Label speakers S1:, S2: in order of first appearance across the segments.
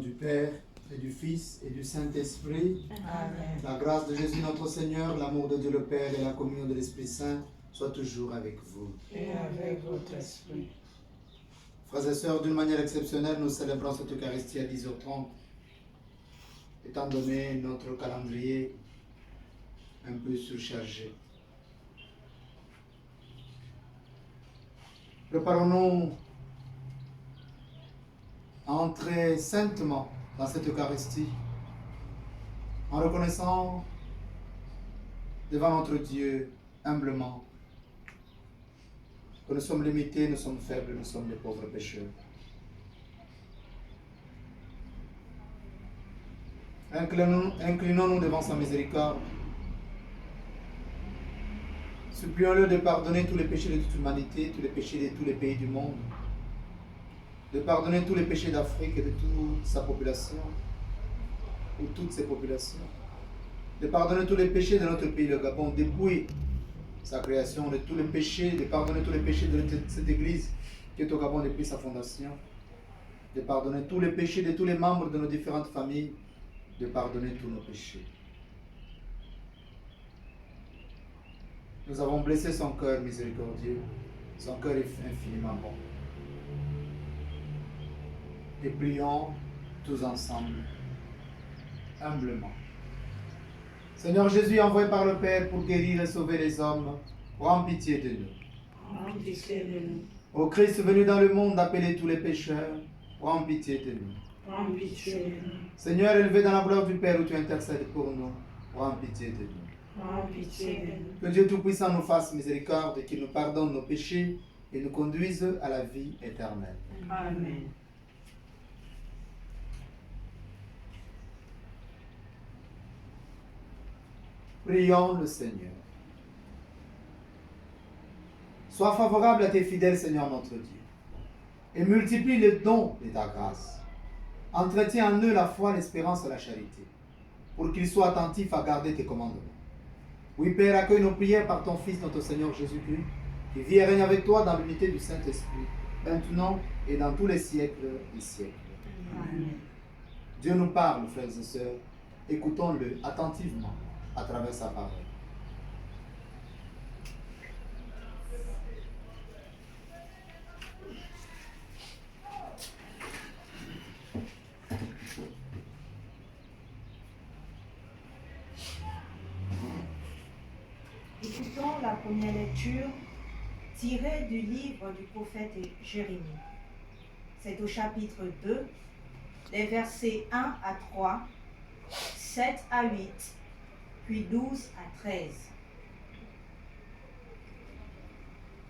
S1: du Père, et du Fils, et du Saint-Esprit.
S2: Amen.
S1: La grâce de Jésus notre Seigneur, l'amour de Dieu le Père et la communion de l'Esprit Saint soient toujours avec vous.
S2: Et avec votre esprit.
S1: Frères et sœurs, d'une manière exceptionnelle, nous célébrons cette Eucharistie à 10h30, étant donné notre calendrier un peu surchargé. Préparons-nous à entrer saintement dans cette Eucharistie en reconnaissant devant notre Dieu humblement que nous sommes limités, nous sommes faibles, nous sommes des pauvres pécheurs. Inclinons-nous devant sa miséricorde. Supplions-le de pardonner tous les péchés de toute l'humanité, tous les péchés de tous les pays du monde, de pardonner tous les péchés d'Afrique et de toute sa population, ou toutes ses populations, de pardonner tous les péchés de notre pays, le Gabon, depuis sa création, de tous les péchés, de pardonner tous les péchés de cette église qui est au Gabon depuis sa fondation, de pardonner tous les péchés de tous les membres de nos différentes familles, de pardonner tous nos péchés. Nous avons blessé son cœur miséricordieux, son cœur est infiniment bon. Et prions tous ensemble, humblement. Seigneur Jésus, envoyé par le Père pour guérir et sauver les hommes, prends pitié de nous.
S2: Prends pitié de nous.
S1: Ô Christ venu dans le monde appeler tous les pécheurs, prends pitié de nous.
S2: Prends pitié de nous.
S1: Seigneur, élevé dans la gloire du Père où tu intercèdes pour nous, prends pitié de nous.
S2: Prends pitié de nous.
S1: Que Dieu Tout-Puissant nous fasse miséricorde et qu'il nous pardonne nos péchés et nous conduise à la vie éternelle.
S2: Amen.
S1: Prions le Seigneur. Sois favorable à tes fidèles, Seigneur notre Dieu, et multiplie le don de ta grâce. Entretiens en eux la foi, l'espérance et la charité, pour qu'ils soient attentifs à garder tes commandements. Oui, Père, accueille nos prières par ton Fils, notre Seigneur Jésus-Christ, qui vit et règne avec toi dans l'unité du Saint-Esprit, maintenant et dans tous les siècles des siècles.
S2: Amen.
S1: Dieu nous parle, frères et sœurs, écoutons-le attentivement à travers sa parole.
S3: Écoutons la première lecture tirée du livre du prophète Jérémie. C'est au chapitre 2, les versets 1 à 3, 7 à 8, puis 12 à 13.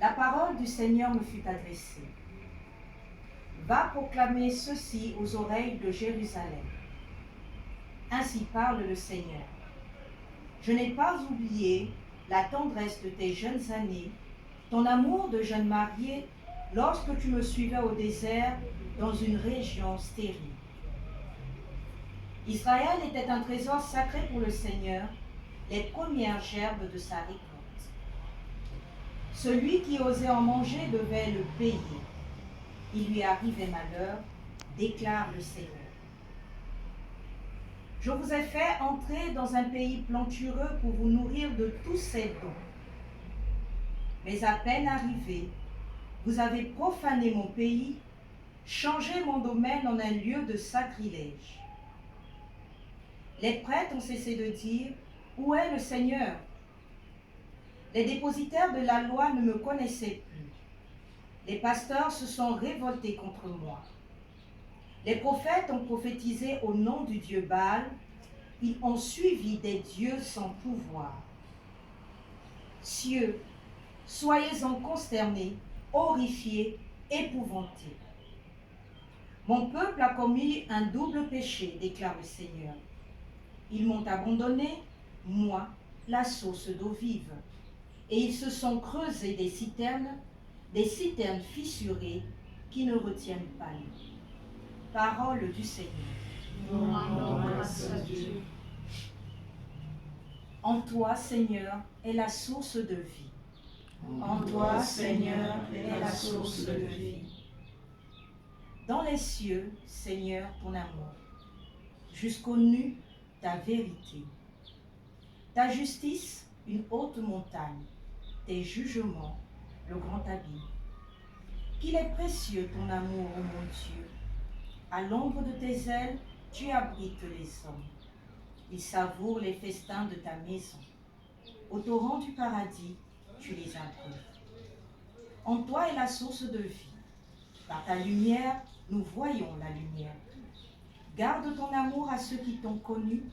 S3: La parole du Seigneur me fut adressée. Va proclamer ceci aux oreilles de Jérusalem. Ainsi parle le Seigneur. Je n'ai pas oublié la tendresse de tes jeunes années, ton amour de jeune mariée lorsque tu me suivais au désert dans une région stérile. Israël était un trésor sacré pour le Seigneur, les premières gerbes de sa récolte. Celui qui osait en manger devait le payer. Il lui arrivait malheur, déclare le Seigneur. Je vous ai fait entrer dans un pays plantureux pour vous nourrir de tous ses dons. Mais à peine arrivé, vous avez profané mon pays, changé mon domaine en un lieu de sacrilège. Les prêtres ont cessé de dire « Où est le Seigneur ?» Les dépositaires de la loi ne me connaissaient plus. Les pasteurs se sont révoltés contre moi. Les prophètes ont prophétisé au nom du Dieu Baal. Ils ont suivi des dieux sans pouvoir. Cieux, soyez-en consternés, horrifiés, épouvantés. Mon peuple a commis un double péché, déclare le Seigneur. Ils m'ont abandonné, moi, la source d'eau vive. Et ils se sont creusés des citernes fissurées qui ne retiennent pas l'eau. Parole du Seigneur.
S2: Nous rendons grâce à Dieu.
S3: En toi, Seigneur, est la source de vie.
S2: En toi, Seigneur, est la source de vie.
S3: Dans les cieux, Seigneur, ton amour. jusqu'aux nues ta vérité. Ta justice, une haute montagne, tes jugements, le grand abîme. Qu'il est précieux ton amour, ô mon Dieu. À l'ombre de tes ailes, tu abrites les hommes. Ils savourent les festins de ta maison. Au torrent du paradis, tu les abreuves. En toi est la source de vie. Par ta lumière, nous voyons la lumière. Garde ton amour à ceux qui t'ont connu,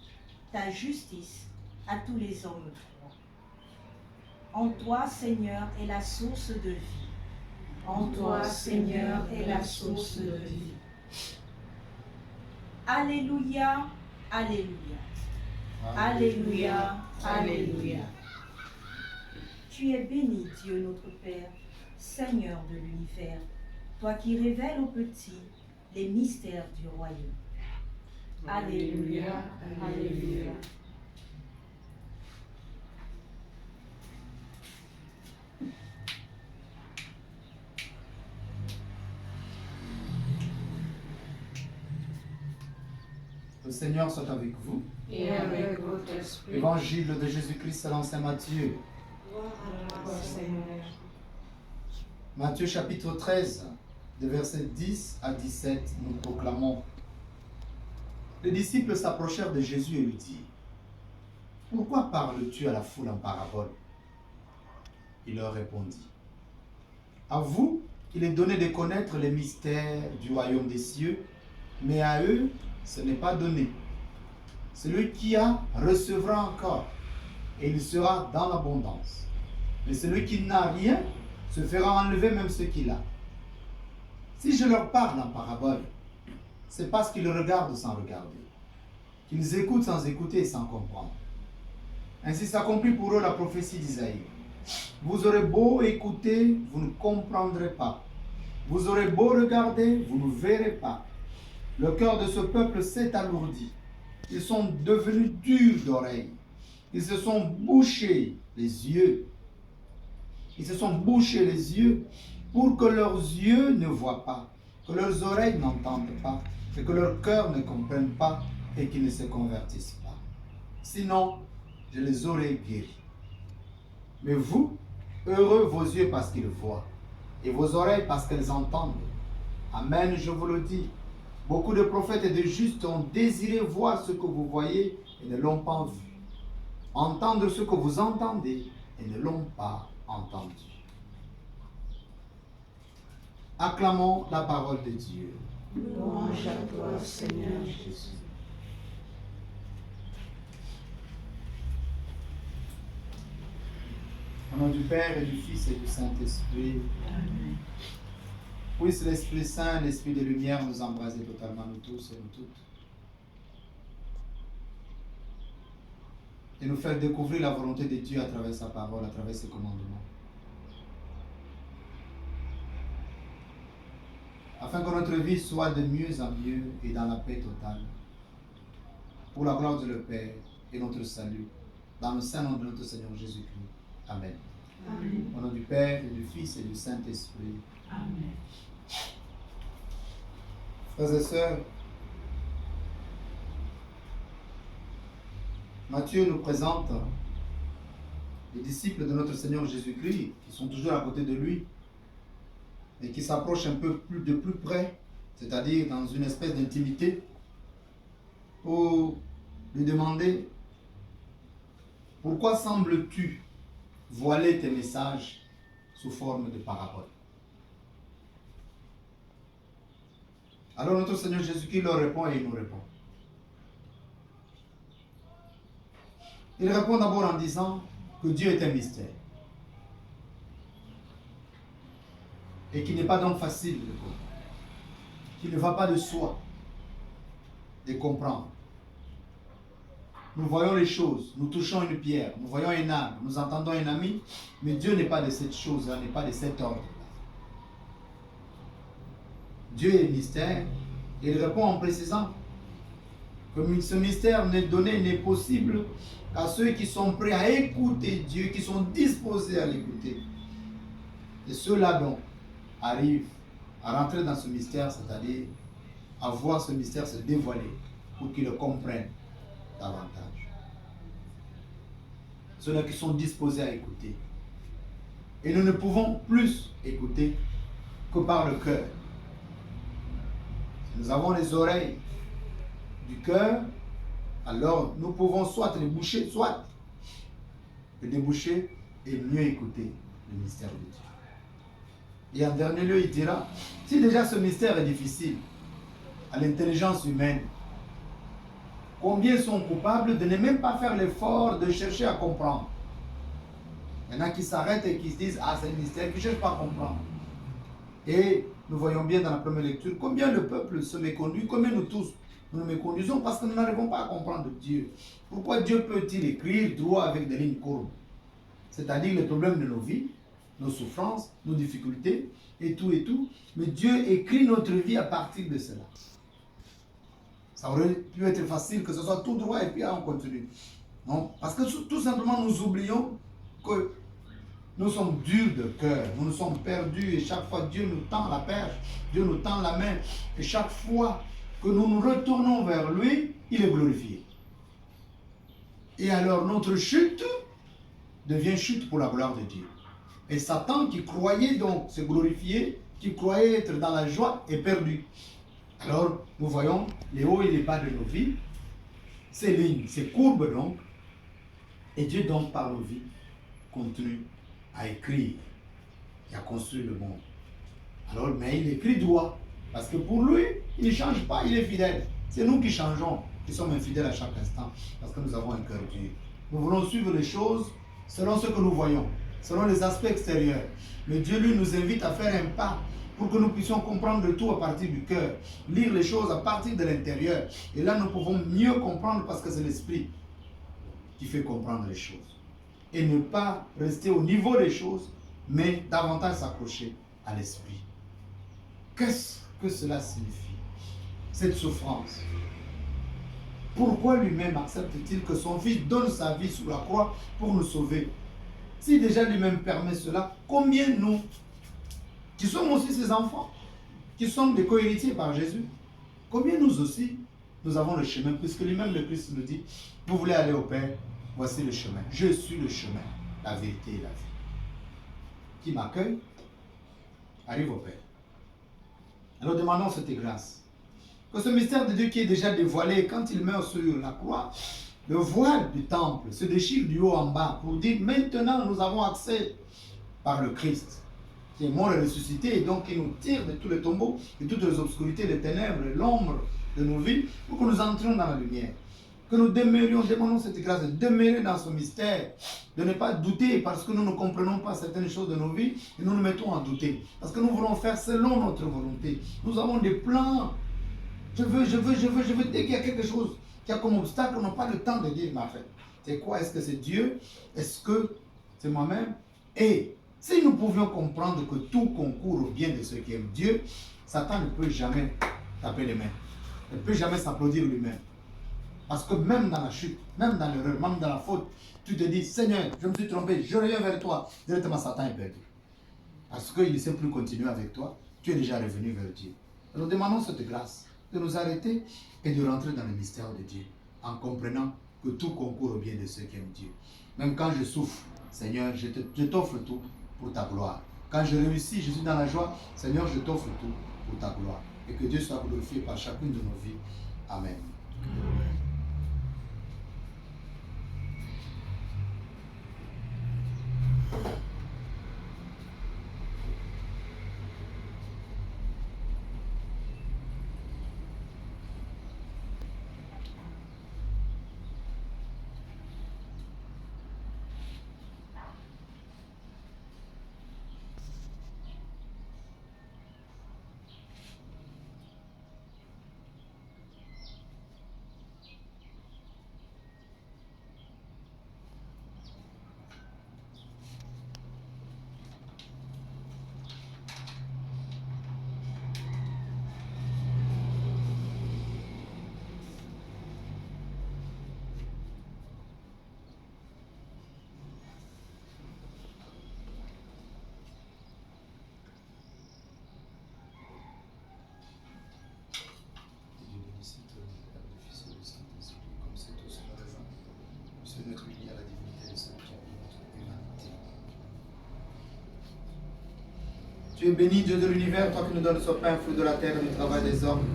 S3: ta justice à tous les hommes droits. En toi, Seigneur, est la source de vie.
S2: En toi, Seigneur, est la source de vie.
S3: Alléluia, Alléluia. Alléluia, Alléluia. Tu es béni, Dieu notre Père, Seigneur de l'univers, toi qui révèles aux petits les mystères du royaume. Alléluia, Alléluia.
S1: Le Seigneur soit avec vous.
S2: Et avec votre esprit.
S1: Évangile de Jésus-Christ selon saint Matthieu.
S2: Gloire à toi, Seigneur.
S1: Matthieu chapitre 13, de versets 10 à 17, nous proclamons. Les disciples s'approchèrent de Jésus et lui dirent, « Pourquoi parles-tu à la foule en parabole ?» Il leur répondit, « À vous, il est donné de connaître les mystères du royaume des cieux, mais à eux, ce n'est pas donné. Celui qui a recevra encore, et il sera dans l'abondance. Mais celui qui n'a rien se fera enlever même ce qu'il a. Si je leur parle en parabole, c'est parce qu'ils regardent sans regarder, qu'ils écoutent sans écouter et sans comprendre. Ainsi s'accomplit pour eux la prophétie d'Isaïe. Vous aurez beau écouter, vous ne comprendrez pas. Vous aurez beau regarder, vous ne verrez pas. Le cœur de ce peuple s'est alourdi. Ils sont devenus durs d'oreilles. Ils se sont bouchés les yeux. Ils se sont bouchés les yeux pour que leurs yeux ne voient pas, que leurs oreilles n'entendent pas, et que leur cœur ne comprenne pas et qu'ils ne se convertissent pas. Sinon, je les aurais guéris. Mais vous, heureux vos yeux parce qu'ils voient, et vos oreilles parce qu'elles entendent. Amen, je vous le dis. Beaucoup de prophètes et de justes ont désiré voir ce que vous voyez et ne l'ont pas vu. Entendre ce que vous entendez et ne l'ont pas entendu. Acclamons la parole de Dieu.
S2: Louange à toi, Seigneur Jésus.
S1: Au nom du Père et du Fils et du Saint-Esprit,
S2: Amen.
S1: puisse l'Esprit Saint, l'Esprit de lumière nous embraser totalement, nous tous et nous toutes. Et nous faire découvrir la volonté de Dieu à travers sa parole, à travers ses commandements. Afin que notre vie soit de mieux en mieux et dans la paix totale. Pour la gloire de le Père et notre salut, dans le saint nom de notre Seigneur Jésus-Christ. Amen.
S2: Amen.
S1: Au nom du Père et du Fils et du Saint-Esprit.
S2: Amen.
S1: Frères et sœurs, Matthieu nous présente les disciples de notre Seigneur Jésus-Christ qui sont toujours à côté de lui et qui s'approchent un peu de plus près, c'est-à-dire dans une espèce d'intimité, pour lui demander « Pourquoi sembles-tu voiler tes messages sous forme de parabole ?» Alors notre Seigneur Jésus-Christ leur répond et il nous répond. Il répond d'abord en disant que Dieu est un mystère. Et qu'il n'est pas donc facile de comprendre. Qu'il ne va pas de soi de comprendre. Nous voyons les choses, nous touchons une pierre, nous voyons un arbre, nous entendons un ami, mais Dieu n'est pas de cette chose-là, n'est pas de cet ordre. Dieu est mystère, et il répond en précisant que ce mystère n'est donné, n'est possible qu'à ceux qui sont prêts à écouter Dieu, qui sont disposés à l'écouter. Et ceux-là donc arrivent à rentrer dans ce mystère, c'est-à-dire à voir ce mystère se dévoiler pour qu'ils le comprennent davantage. Ceux-là qui sont disposés à écouter. Et nous ne pouvons plus écouter que par le cœur. Si nous avons les oreilles du cœur, alors nous pouvons soit les boucher, soit les déboucher et mieux écouter le mystère de Dieu. Et en dernier lieu, il dira, si déjà ce mystère est difficile à l'intelligence humaine, combien sont coupables de ne même pas faire l'effort de chercher à comprendre? Il y en a qui s'arrêtent et qui se disent, ah c'est un mystère, qui ne cherchent pas à comprendre. Et nous voyons bien dans la première lecture combien le peuple se méconduit, combien nous tous nous nous méconduisons parce que nous n'arrivons pas à comprendre Dieu. Pourquoi Dieu peut-il écrire droit avec des lignes courbes? C'est-à-dire les problèmes de nos vies, nos souffrances, nos difficultés et tout. Mais Dieu écrit notre vie à partir de cela. Ça aurait pu être facile que ce soit tout droit et puis on continue. Non, parce que tout simplement nous oublions que nous sommes durs de cœur, nous nous sommes perdus et chaque fois Dieu nous tend la perche, Dieu nous tend la main et chaque fois que nous nous retournons vers lui, il est glorifié. Et alors notre chute devient chute pour la gloire de Dieu. Et Satan qui croyait donc se glorifier, qui croyait être dans la joie, est perdu. Alors nous voyons les hauts et les bas de nos vies, ces lignes, ces courbes donc, et Dieu donc par nos vies continue à écrire et à construire le monde. Alors, mais il écrit droit, parce que pour lui, il ne change pas, il est fidèle. C'est nous qui changeons, qui sommes infidèles à chaque instant, parce que nous avons un cœur dur. Nous voulons suivre les choses selon ce que nous voyons, selon les aspects extérieurs. Mais Dieu, lui, nous invite à faire un pas pour que nous puissions comprendre tout à partir du cœur, lire les choses à partir de l'intérieur. Et là, nous pouvons mieux comprendre parce que c'est l'Esprit qui fait comprendre les choses. Et ne pas rester au niveau des choses, mais davantage s'accrocher à l'Esprit. Qu'est-ce que cela signifie, cette souffrance? Pourquoi lui-même accepte-t-il que son Fils donne sa vie sur la croix pour nous sauver? Si déjà lui-même permet cela, combien nous, qui sommes aussi ses enfants, qui sommes des co-héritiers par Jésus, combien nous aussi, nous avons le chemin, puisque lui-même le Christ nous dit, vous voulez aller au Père, voici le chemin. Je suis le chemin, la vérité et la vie. Qui m'accueille, arrive au Père. Alors demandons cette grâce. Que ce mystère de Dieu qui est déjà dévoilé quand il meurt sur la croix, le voile du temple se déchire du haut en bas pour dire maintenant nous avons accès par le Christ qui est mort et ressuscité et donc qui nous tire de tous les tombeaux, de toutes les obscurités, les ténèbres, l'ombre de nos vies pour que nous entrions dans la lumière. Que nous demeurions, demandons cette grâce de demeurer dans ce mystère, de ne pas douter parce que nous ne comprenons pas certaines choses de nos vies et nous nous mettons à douter. Parce que nous voulons faire selon notre volonté. Nous avons des plans. Je veux. Dès qu'il y a quelque chose qui a comme obstacle, on n'a pas le temps de dire, ma fête, c'est quoi? Est-ce que c'est Dieu? Est-ce que c'est moi-même? Et si nous pouvions comprendre que tout concourt au bien de ceux qui aiment Dieu, Satan ne peut jamais taper les mains. Il ne peut jamais s'applaudir lui-même. Parce que même dans la chute, même dans l'erreur, même dans la faute, tu te dis, Seigneur, je me suis trompé, je reviens vers toi. Directement, Satan est perdu. Parce qu'il ne sait plus continuer avec toi, tu es déjà revenu vers Dieu. Alors demandons cette grâce de nous arrêter et de rentrer dans le mystère de Dieu, en comprenant que tout concourt au bien de ceux qui aiment Dieu. Même quand je souffre, Seigneur, je t'offre tout pour ta gloire. Quand je réussis, je suis dans la joie, Seigneur, je t'offre tout pour ta gloire. Et que Dieu soit glorifié par chacune de nos vies. Amen. Tu es béni, Dieu de l'univers, toi qui nous donnes ce pain, fruit de la terre et du travail des hommes.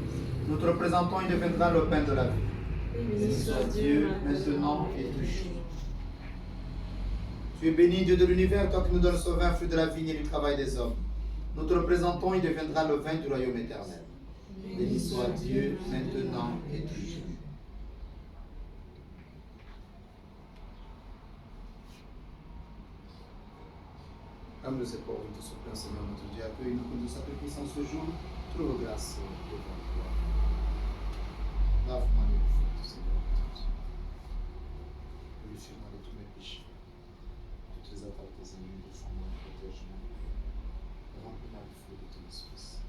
S1: Nous te représentons, il deviendra le pain de la vie. Béni soit Dieu, maintenant et toujours. Tu es béni, Dieu de l'univers, toi qui nous donnes ce vin, fruit de la vigne et du travail des hommes. Nous te représentons, il deviendra le vin du royaume éternel. Béni soit Dieu, maintenant et toujours. Comme nous épaules de ce plein Seigneur notre Dieu, accueille-nous comme nous sacrifices en ce jour, trouve grâce devant toi. Lave-moi les fautes, Seigneur notre Dieu. Purifie-moi de tous mes péchés, toutes les attaques des ennemis, défends-moi, protège-moi, et remplis-moi le feu de ton esprit.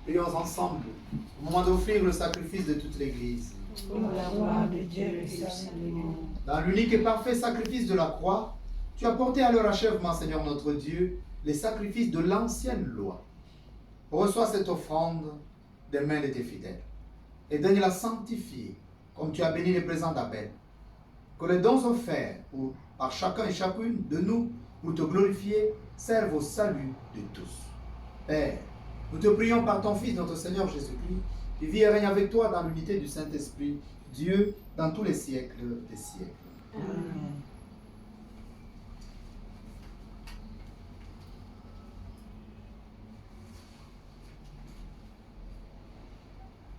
S1: Prions ensemble, au moment d'offrir le sacrifice de toute l'Église.
S2: Pour la gloire de Dieu et le salut du monde.
S1: Dans l'unique et parfait sacrifice de la croix, tu as porté à leur achèvement, Seigneur notre Dieu, les sacrifices de l'ancienne loi. Reçois cette offrande des mains de tes fidèles et daigne la sanctifier, comme tu as béni les présents d'Abel. Que les dons offerts par chacun et chacune de nous pour te glorifier servent au salut de tous. Père, nous te prions par ton Fils, notre Seigneur Jésus-Christ, qui vit et règne avec toi dans l'unité du Saint-Esprit, Dieu, dans tous les siècles des siècles.
S2: Amen.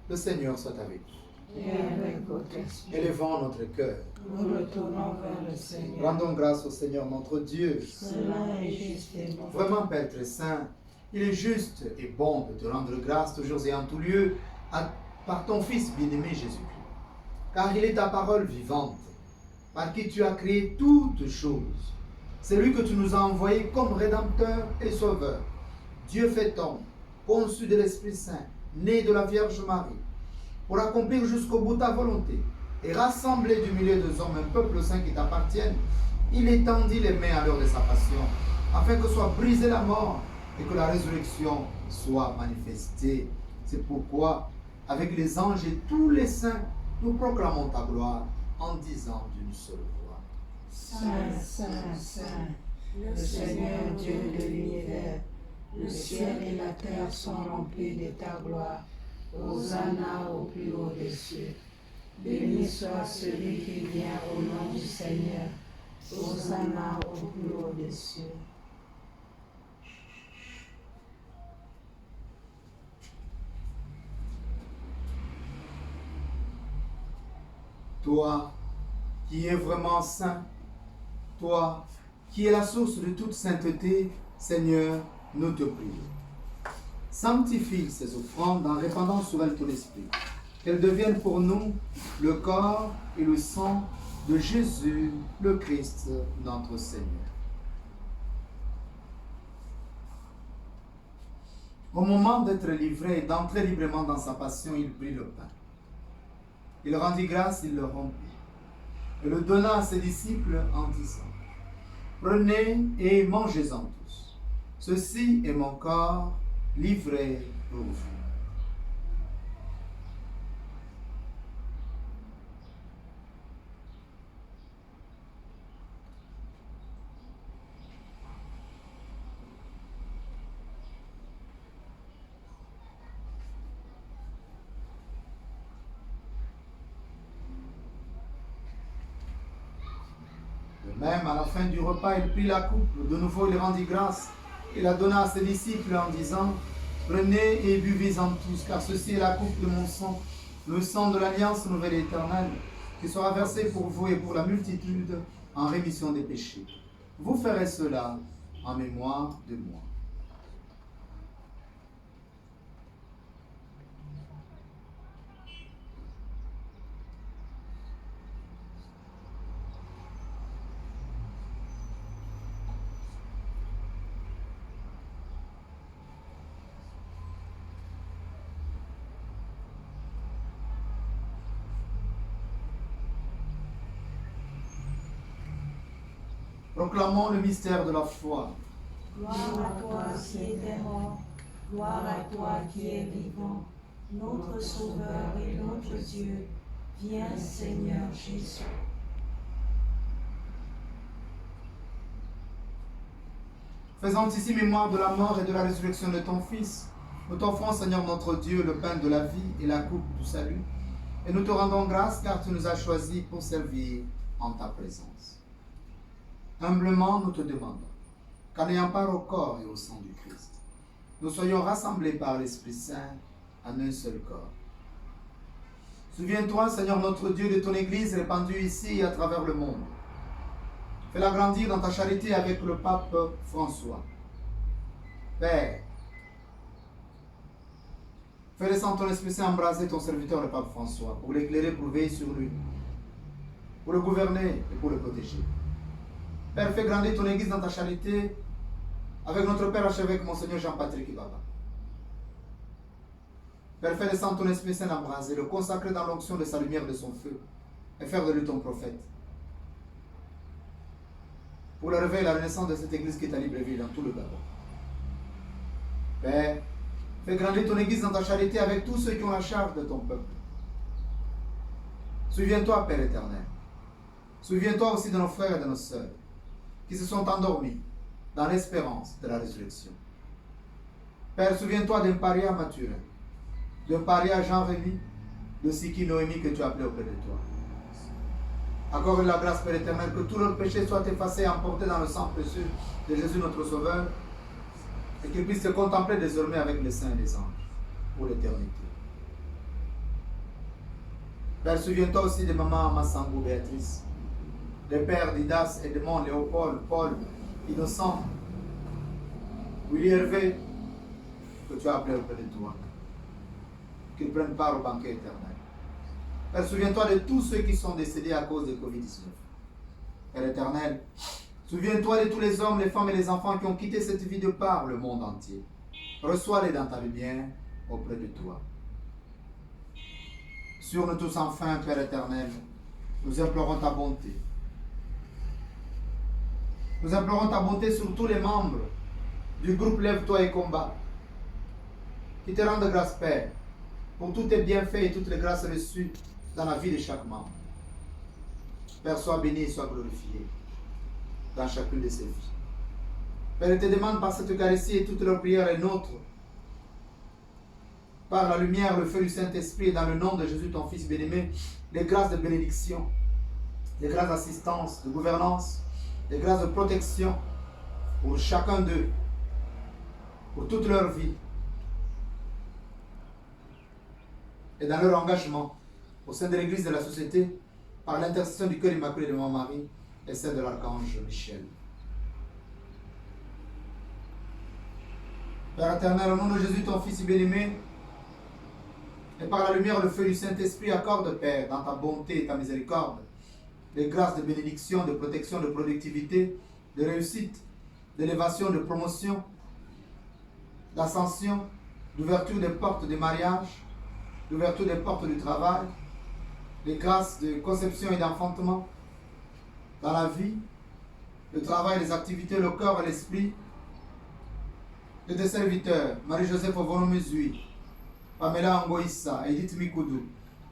S1: Le Seigneur soit avec vous.
S2: Et avec votre esprit,
S1: Élevons notre cœur.
S2: nous retournons vers le Seigneur.
S1: Rendons grâce au Seigneur notre Dieu.
S2: Cela est juste et bon.
S1: Vraiment, Père très saint, il est juste et bon de te rendre grâce toujours et en tout lieu par ton Fils bien-aimé Jésus-Christ. Car il est ta parole vivante, par qui tu as créé toutes choses. C'est lui que tu nous as envoyé comme Rédempteur et Sauveur. Dieu fait homme, conçu de l'Esprit Saint, né de la Vierge Marie, pour accomplir jusqu'au bout ta volonté et rassembler du milieu des hommes un peuple saint qui t'appartienne. Il étendit les mains à l'heure de sa passion, afin que soit brisée la mort et que la résurrection soit manifestée. C'est pourquoi, avec les anges et tous les saints, nous proclamons ta gloire en disant d'une seule voix.
S2: Saint, Saint, Saint, le Seigneur Dieu de l'univers, le ciel et la terre sont remplis de ta gloire. Hosanna au plus haut des cieux. Béni soit celui qui vient au nom du Seigneur. Hosanna au plus haut des cieux.
S1: Toi qui es vraiment saint, toi qui es la source de toute sainteté, Seigneur, nous te prions. Sanctifie ces offrandes en répandant sur elles ton esprit, qu'elles deviennent pour nous le corps et le sang de Jésus, le Christ, notre Seigneur. Au moment d'être livré et d'entrer librement dans sa passion, il prit le pain. Il rendit grâce, il le rompit, et le donna à ses disciples en disant, « Prenez et mangez-en tous. Ceci est mon corps livré pour vous. » Même à la fin du repas, il prit la coupe, de nouveau il rendit grâce, et la donna à ses disciples en disant, « Prenez et buvez-en tous, car ceci est la coupe de mon sang, le sang de l'alliance nouvelle et éternelle, qui sera versé pour vous et pour la multitude en rémission des péchés. Vous ferez cela en mémoire de moi. » Proclamons le mystère de la foi.
S3: Gloire à toi qui es mort, gloire à toi qui es vivant, notre Sauveur et notre Dieu. Viens Seigneur Jésus.
S1: Faisant ici mémoire de la mort et de la résurrection de ton Fils, nous t'offrons, Seigneur notre Dieu, le pain de la vie et la coupe du salut. Et nous te rendons grâce car tu nous as choisis pour servir en ta présence. Humblement, nous te demandons qu'en ayant part au corps et au sang du Christ, nous soyons rassemblés par l'Esprit Saint en un seul corps. Souviens-toi, Seigneur notre Dieu, de ton Église répandue ici et à travers le monde. Fais-la grandir dans ta charité avec le pape François. Père, fais descendre ton Esprit Saint embraser ton serviteur, le pape François, pour l'éclairer, pour veiller sur lui, pour le gouverner et pour le protéger. Père, fais grandir ton Église dans ta charité avec notre Père archevêque, Monseigneur Jean-Patrick Ibaba. Père, fais descendre ton Esprit Saint l'embraser, le consacrer dans l'onction de sa lumière, de son feu, et faire de lui ton prophète. Pour le réveil et la renaissance de cette Église qui est à Libreville, dans tout le Gabon. Père, fais grandir ton Église dans ta charité avec tous ceux qui ont la charge de ton peuple. Souviens-toi, Père éternel. Souviens-toi aussi de nos frères et de nos sœurs qui se sont endormis dans l'espérance de la résurrection. Père, souviens-toi d'un paria Mathurin, d'un paria Jean-Rémy, de Siki Noémie que tu as appelé auprès de toi. Accorde la grâce, Père éternel, que tous leurs péchés soient effacés et emportés dans le sang précieux de Jésus notre Sauveur, et qu'ils puissent se contempler désormais avec les saints et les anges pour l'éternité. Père, souviens-toi aussi de maman Massango Béatrice, des pères Didas, Edmond, Léopold, Paul, Innocent, Willy Hervé, que tu as appelé auprès de toi, qu'ils prennent part au banquet éternel. Père, souviens-toi de tous ceux qui sont décédés à cause de Covid-19. Père éternel, souviens-toi de tous les hommes, les femmes et les enfants qui ont quitté cette vie de par le monde entier. Reçois-les dans ta lumière auprès de toi. Sur nous tous enfin, Père éternel, nous implorons ta bonté. Nous implorons ta bonté sur tous les membres du groupe Lève-toi et combat, qui te rendent grâce, Père, pour tous tes bienfaits et toutes les grâces reçues dans la vie de chaque membre. Père, sois béni et sois glorifié dans chacune de ces vies. Père, je te demande par cette Eucharistie et toutes leurs prières et nôtres, par la lumière, le feu du Saint-Esprit et dans le nom de Jésus, ton Fils bien-aimé, les grâces de bénédiction, les grâces d'assistance, de gouvernance, les grâces de protection pour chacun d'eux, pour toute leur vie et dans leur engagement au sein de l'Église de la société, par l'intercession du cœur immaculé de mon Marie et celle de l'archange Michel. Père éternel, au nom de Jésus, ton Fils bien-aimé, et par la lumière, le feu du Saint-Esprit, accorde, Père, dans ta bonté et ta miséricorde, les grâces de bénédiction, de protection, de productivité, de réussite, d'élévation, de promotion, d'ascension, d'ouverture des portes des mariages, d'ouverture des portes du travail, les grâces de conception et d'enfantement dans la vie, le travail, les activités, le corps et l'esprit de tes serviteurs, Marie-Joseph Ovonomezui, Pamela Angoïssa, Edith Mikoudou,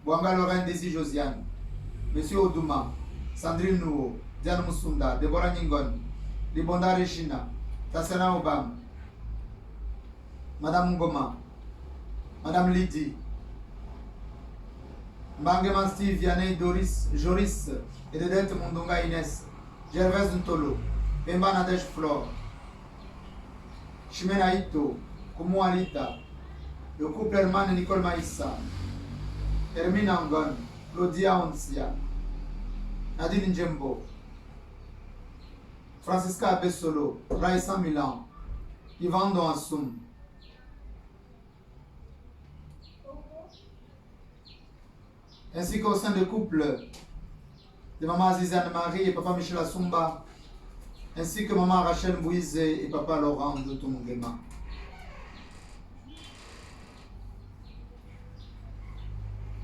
S1: Bwanga Lorraine Desi Josiane, Monsieur Odouma, Sandrine Nouo, Diane Moussunda, Deborah Ningon, Libonda Regina, Tassena Obam, Madame Ngoma, Madame Lydie, Mbangeman Steve, Vianney, Doris, Joris, Ededette Mundunga Inès, Gervaise Ntolo, Bemba Nadej Flore, Chimena Ito, Kumu Alita, le couple Herman et Nicole Maïssa, Hermine Angon, Claudia Onsia, Nadine Njembo, Francisca Abessolo, Raissa Milan, Yvan Doansum, ainsi qu'au sein du couple de maman Azizane Marie et papa Michel Assumba, ainsi que maman Rachel Mbouize et papa Laurent de Tumungema.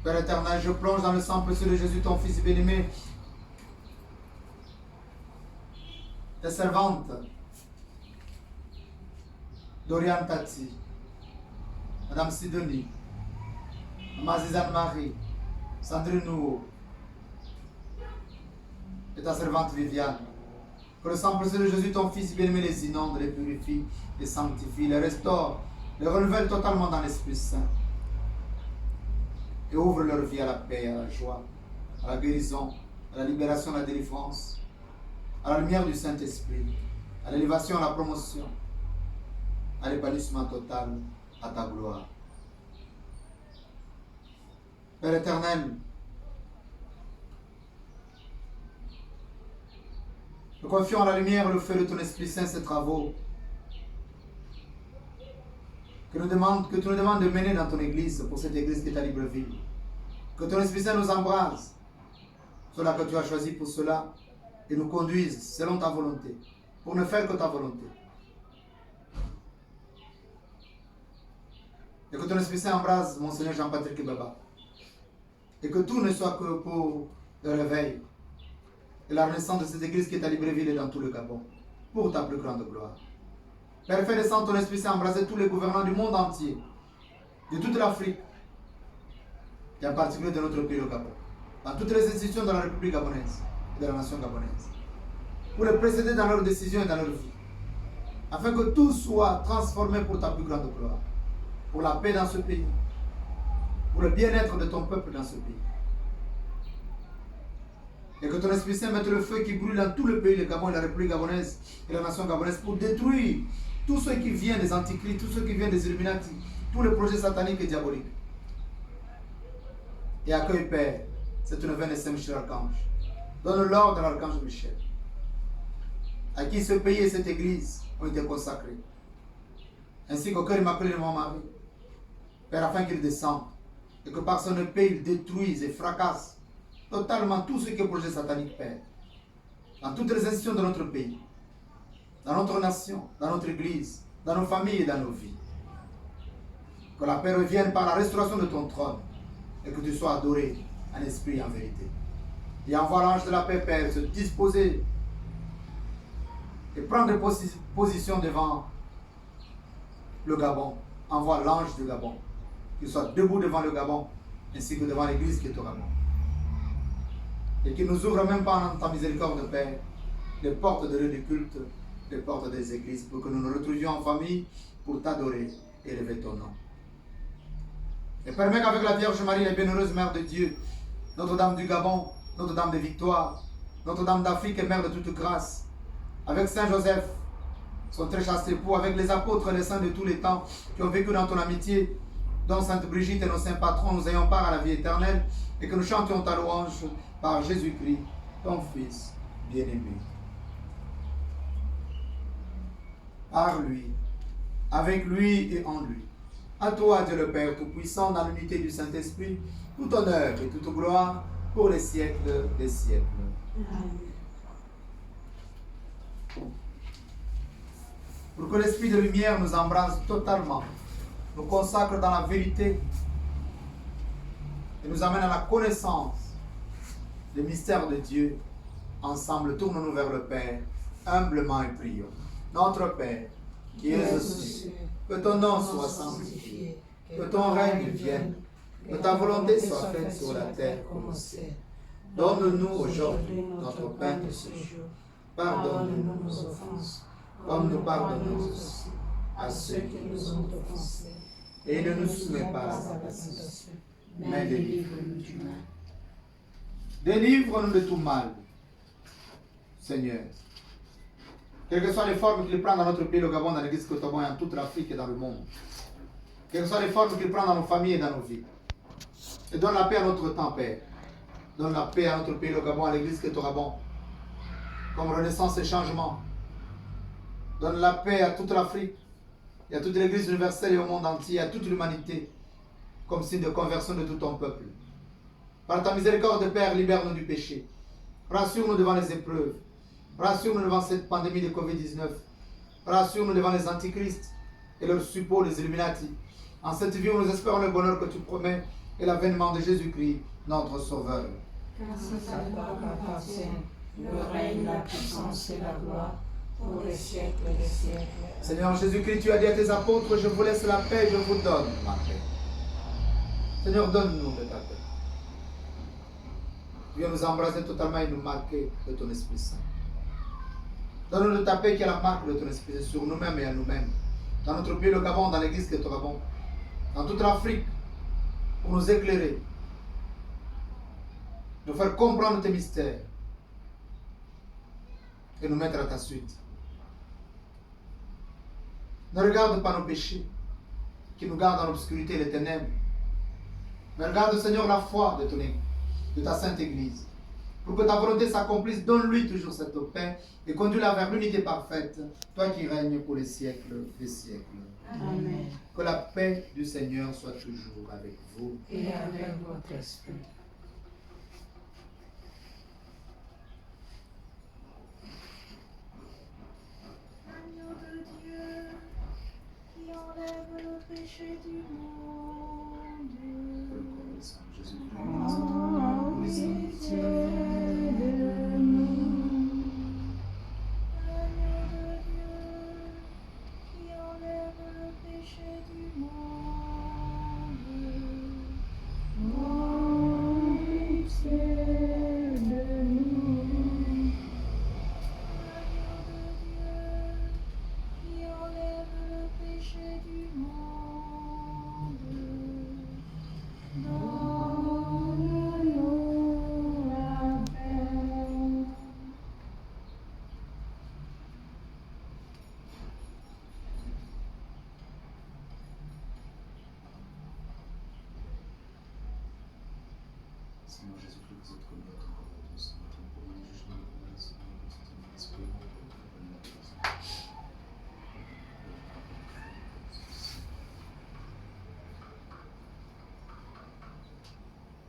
S1: Père éternel, je plonge dans le sang précieux de Jésus, ton Fils bien-aimé, tes servantes, Dorian Tati, Madame Sidonie, Maman Azizane Marie, Sandrine Nouveau, et ta servante Viviane, Que le sang précieux de Jésus, ton Fils bien-aimé, les inonde, les purifie, les sanctifie, les restaure, les renouvelle totalement dans l'Esprit Saint. Et ouvre leur vie à la paix, à la joie, à la guérison, à la libération, à la délivrance, à la lumière du Saint-Esprit, à l'élévation, à la promotion, à l'épanouissement total, à ta gloire. Père éternel, nous confions à la lumière le feu de ton Esprit Saint ces travaux que tu nous demandes de mener dans ton Église, pour cette Église qui est à Libreville. Que ton Esprit Saint nous embrasse, cela que tu as choisi pour cela, et nous conduise selon ta volonté, pour ne faire que ta volonté. Et que ton Esprit Saint embrasse Monseigneur Jean-Patrick Baba. Et que tout ne soit que pour le réveil et la renaissance de cette Église qui est à Libreville et dans tout le Gabon, pour ta plus grande gloire. Père, fais descendre ton Esprit Saint embrasser tous les gouvernants du monde entier, de toute l'Afrique, et en particulier de notre pays, le Gabon, dans toutes les institutions de la République gabonaise et de la nation gabonaise, pour les précéder dans leurs décisions et dans leur vie, afin que tout soit transformé pour ta plus grande gloire, pour la paix dans ce pays, pour le bien-être de ton peuple dans ce pays. Et que ton Esprit Saint mette le feu qui brûle dans tout le pays, le Gabon et la République gabonaise et la nation gabonaise, pour détruire tout ce qui vient des antichrists, tout ce qui vient des Illuminati, tous les projets sataniques et diaboliques. Et accueille, Père, cette neuvaine de Saint-Michel Archange. Donne l'ordre à l'Archange Michel, à qui ce pays et cette Église ont été consacrés, ainsi qu'au cœur immaculé de mon mari, Père, afin qu'il descende, et que par son épée, il détruise et fracasse totalement tout ce qui est projet satanique, Père, dans toutes les institutions de notre pays, dans notre nation, dans notre Église, dans nos familles et dans nos vies. Que la paix revienne par la restauration de ton trône, et que tu sois adoré en esprit et en vérité. Et envoie l'ange de la paix, Père, se disposer et prendre position devant le Gabon. Envoie l'ange du Gabon, qu'il soit debout devant le Gabon, ainsi que devant l'Église qui est au Gabon. Et qu'il nous ouvre même pas en ta miséricorde, Père, les portes de lieux de culte, les portes des églises, pour que nous nous retrouvions en famille pour t'adorer et élever ton nom. Et permets qu'avec la Vierge Marie, la bienheureuse Mère de Dieu, Notre-Dame du Gabon, Notre-Dame de Victoire, Notre-Dame d'Afrique et Mère de toute grâce, avec Saint Joseph, son très chaste époux, avec les apôtres et les saints de tous les temps qui ont vécu dans ton amitié, dont Sainte Brigitte et nos saints patrons, nous ayons part à la vie éternelle, et que nous chantions ta louange par Jésus-Christ, ton Fils bien-aimé. Par lui, avec lui et en lui. À toi, Dieu le Père Tout-Puissant, dans l'unité du Saint-Esprit, tout honneur et toute gloire pour les siècles des siècles. Amen. Pour que l'Esprit de lumière nous embrasse totalement, nous consacre dans la vérité et nous amène à la connaissance des mystères de Dieu. Ensemble, tournons-nous vers le Père, humblement et prions. Notre Père, qui es aux cieux, que ton nom soit sanctifié, que ton règne vienne, que ta volonté soit faite sur la terre comme au ciel. Donne-nous aujourd'hui notre pain de ce jour. Pardonne-nous nos offenses, comme nous pardonnons aussi à ceux qui nous ont offensés. Et ne nous soumets pas à la tentation, mais délivre-nous du mal. Délivre-nous de tout mal, Seigneur. Quelles que soient les formes qu'il prend dans notre pays, le Gabon, dans l'Église Kotobo et en toute l'Afrique et dans le monde. Quelles que soient les formes qu'il prend dans nos familles et dans nos vies. Et donne la paix à notre temps, Père. Donne la paix à notre pays, le Gabon, à l'Église Kotobo, comme renaissance et changement. Donne la paix à toute l'Afrique et à toute l'Église universelle et au monde entier, à toute l'humanité, comme signe de conversion de tout ton peuple. Par ta miséricorde, Père, libère-nous du péché. Rassure-nous devant les épreuves. Rassure-nous devant cette pandémie de Covid-19. Rassure-nous devant les antichrists et leurs suppôts, les Illuminati. En cette vie où nous espérons le bonheur que tu promets et l'avènement de Jésus-Christ, notre Sauveur.
S2: Car sa gloire appartient, le règne, la puissance et la gloire, pour les siècles des siècles.
S1: Seigneur Jésus-Christ, tu as dit à tes apôtres, je vous laisse la paix, je vous donne ma paix. Seigneur, donne-nous de ta paix. Viens nous embrasser totalement et nous marquer de ton Esprit Saint. Donne-nous de ta paix qui est la marque de ton esprit sur nous-mêmes et à nous-mêmes. Dans notre pays, le Gabon, dans l'église que tu Gabon, dans toute l'Afrique, pour nous éclairer, nous faire comprendre tes mystères et nous mettre à ta suite. Ne regarde pas nos péchés qui nous gardent dans l'obscurité et les ténèbres. Mais regarde, Seigneur, la foi de ta sainte Église. Pour que ta volonté s'accomplisse, donne-lui toujours cette paix et conduis-la vers l'unité parfaite, toi qui règnes pour les siècles des siècles.
S2: Amen.
S1: Que la paix du Seigneur soit toujours avec vous.
S2: Et avec votre esprit.
S3: Agneau de Dieu, qui enlève le péché du monde.
S2: Oh, pitié de nous.
S3: Agneau de Dieu, qui enlève le péché du monde.
S2: Oh, pitié de nous.
S3: Agneau de Dieu, qui enlève le péché du monde.
S2: Donne-nous la paix.
S1: Seigneur Jésus-Christ, vous êtes connu à ton pardon, Seigneur, pour le jugement de la Seigneur, de l'Esprit,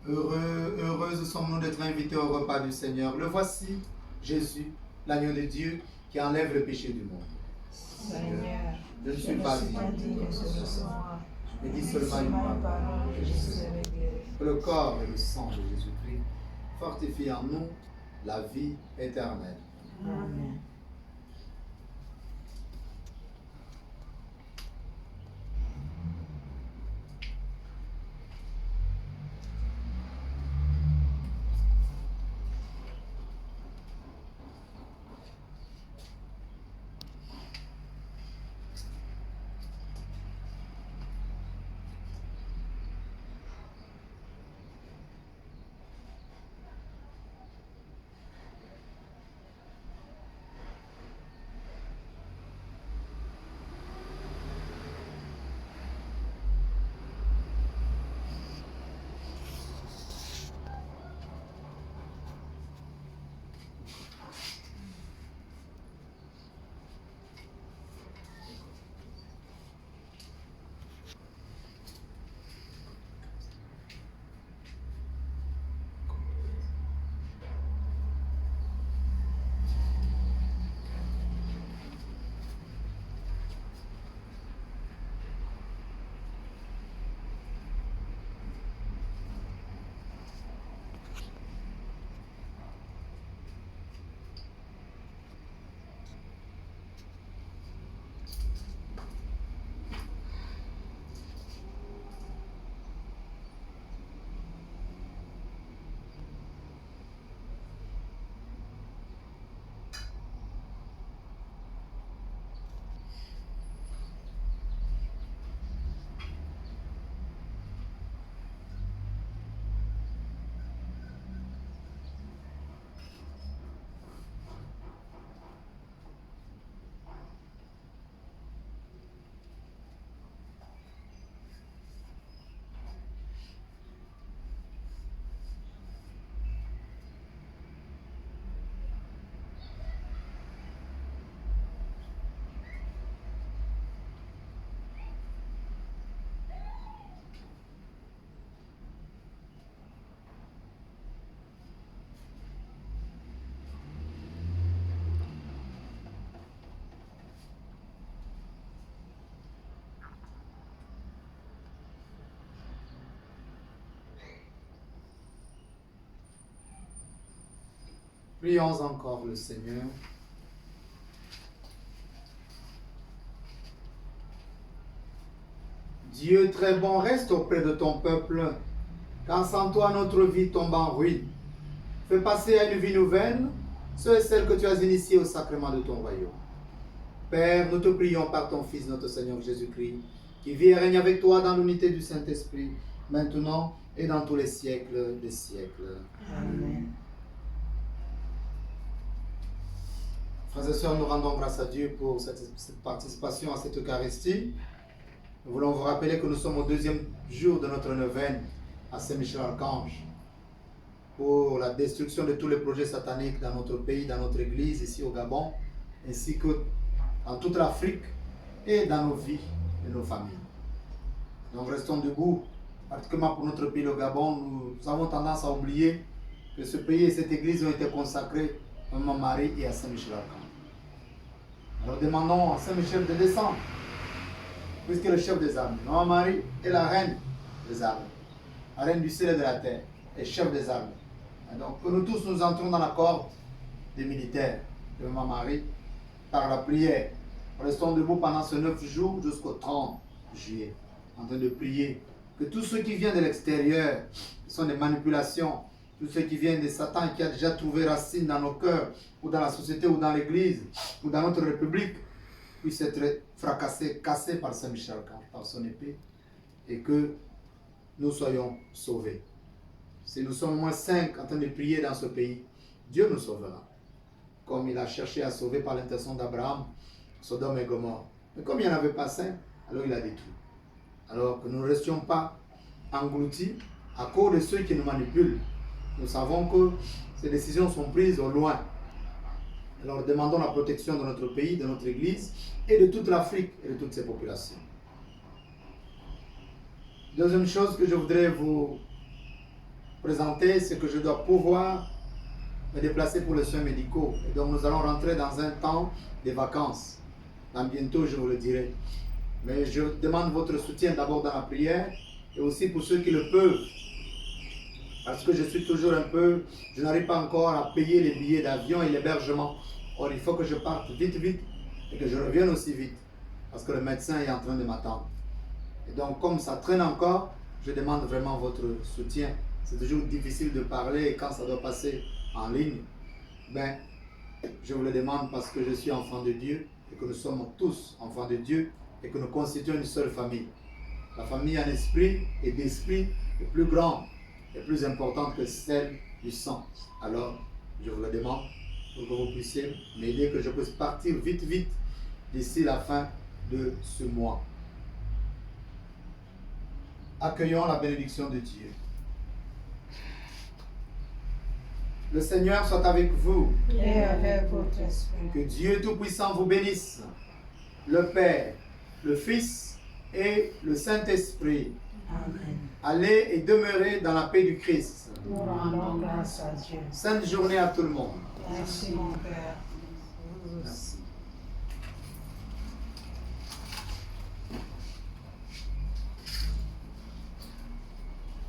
S1: Heureuses sommes-nous d'être invités au repas du Seigneur. Le voici, Jésus, l'agneau de Dieu, qui enlève le péché du monde.
S2: Seigneur,
S1: Je ne suis pas digne,
S2: digne de ce recevoir.
S1: mais dis seulement une parole.
S2: et je serai guéri.
S1: Que le corps et le sang de Jésus-Christ fortifient en nous la vie éternelle.
S2: Amen.
S1: Prions encore le Seigneur. Dieu très bon, reste auprès de ton peuple, car sans toi notre vie tombe en ruine. Fais passer à une vie nouvelle ceux et celles que tu as initiés au sacrement de ton royaume. Père, nous te prions par ton Fils, notre Seigneur Jésus-Christ, qui vit et règne avec toi dans l'unité du Saint-Esprit, maintenant et dans tous les siècles des siècles.
S2: Amen.
S1: Frères et sœurs, nous rendons grâce à Dieu pour cette participation à cette Eucharistie. Nous voulons vous rappeler que nous sommes au 2e jour de notre neuvaine à Saint-Michel-Archange pour la destruction de tous les projets sataniques dans notre pays, dans notre Église, ici au Gabon, ainsi que dans toute l'Afrique et dans nos vies et nos familles. Donc restons debout, particulièrement pour notre pays, le Gabon. Nous avons tendance à oublier que ce pays et cette Église ont été consacrés à Maman Marie et à Saint-Michel-Archange. Alors demandons à Saint-Michel de descendre, puisque le chef des armées, Maman Marie est la reine des armées, la reine du ciel et de la terre, et chef des armées. Et donc que nous tous nous entrons dans la corde des militaires de Maman Marie par la prière. Restons debout pendant ce 9 jours jusqu'au 30 juillet, en train de prier. Que tout ce qui vient de l'extérieur, ce sont des manipulations, tout ce qui vient de Satan qui a déjà trouvé racine dans nos cœurs, ou dans la société, ou dans l'église, ou dans notre république, puisse être fracassé, cassé par Saint-Michel-Archange, par son épée, et que nous soyons sauvés. Si nous sommes au moins 5 en train de prier dans ce pays, Dieu nous sauvera. Comme il a cherché à sauver par l'intercession d'Abraham, Sodome et Gomorrhe. Mais comme il n'y en avait pas 5, alors il a détruit. Alors que nous ne restions pas engloutis à cause de ceux qui nous manipulent. Nous savons que ces décisions sont prises au loin. Alors demandons la protection de notre pays, de notre Église et de toute l'Afrique et de toutes ses populations. Deuxième chose que je voudrais vous présenter, c'est que je dois pouvoir me déplacer pour les soins médicaux. Et donc nous allons rentrer dans un temps de vacances. Dans bientôt, je vous le dirai. Mais je demande votre soutien d'abord dans la prière et aussi pour ceux qui le peuvent. Parce que je suis toujours je n'arrive pas encore à payer les billets d'avion et l'hébergement. Or, il faut que je parte vite et que je revienne aussi vite. Parce que le médecin est en train de m'attendre. Et donc, comme ça traîne encore, je demande vraiment votre soutien. C'est toujours difficile de parler et quand ça doit passer en ligne, ben, je vous le demande parce que je suis enfant de Dieu et que nous sommes tous enfants de Dieu et que nous constituons une seule famille. La famille en esprit et d'esprit est plus grande et plus importante que celle du sang. Alors, je vous le demande pour que vous puissiez m'aider, que je puisse partir vite d'ici la fin de ce mois. Accueillons la bénédiction de Dieu. Le Seigneur soit avec vous.
S2: Et avec votre esprit.
S1: Que Dieu Tout-Puissant vous bénisse, le Père, le Fils et le Saint-Esprit.
S2: Amen.
S1: Allez et demeurez dans la paix du Christ.
S2: Nous rendons grâce à Dieu.
S1: Sainte journée à tout le monde.
S2: Merci mon Père.
S1: Merci.